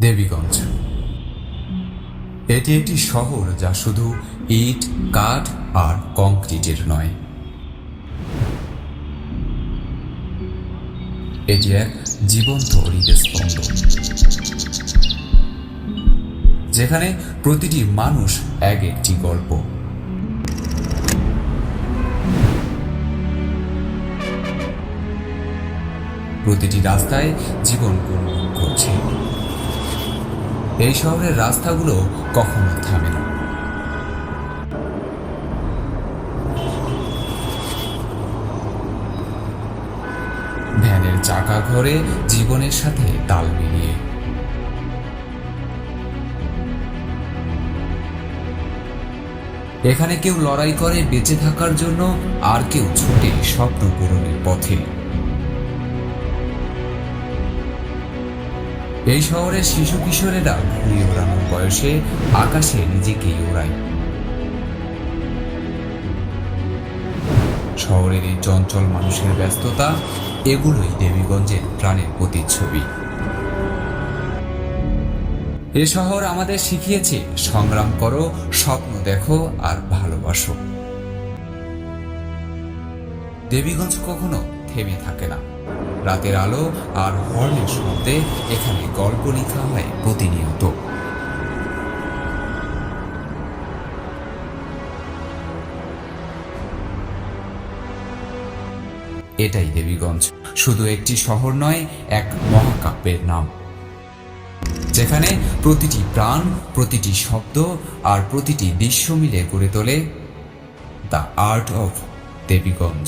দেবীগঞ্জ এটি একটি শহর যা শুধু ইট, কাঠ আর কংক্রিটের নয়, এটি এক জীবন্ত হৃদস্পন্দন, যেখানে প্রতিটি মানুষ এক একটি গল্প। প্রতিটি রাস্তায় জীবন গুনগুন করছে। এই শহরের রাস্তাগুলো কখনো থামে না। ভ্যানের চাকা ঘোরে জীবনের সাথে তাল মিলিয়ে। এখানে কেউ লড়াই করে বেঁচে থাকার জন্য, আর কেউ ছোটে স্বপ্ন পূরণের পথে। এই শহরের শিশু কিশোরেরা ঘুড়ি ওড়ানোর বয়সে আকাশে নিজেকেই ওড়ায়। শহরের এই চঞ্চল মানুষের ব্যস্ততা, এগুলোই দেবীগঞ্জের প্রাণের প্রতিচ্ছবি। এ শহর আমাদের শিখিয়েছে, সংগ্রাম করো, স্বপ্ন দেখো আর ভালোবাসো। দেবীগঞ্জ কখনো থেমে থাকে না। রাতের আলো আর হর্নের শব্দে এখানে গল্প লেখা হয় প্রতিনিয়ত। এটাই দেবীগঞ্জ, শুধু একটি শহর নয়, এক মহাকাব্যের নাম, যেখানে প্রতিটি প্রাণ, প্রতিটি শব্দ আর প্রতিটি দৃশ্য মিলে গড়ে তোলে দ্য আর্ট অফ দেবীগঞ্জ।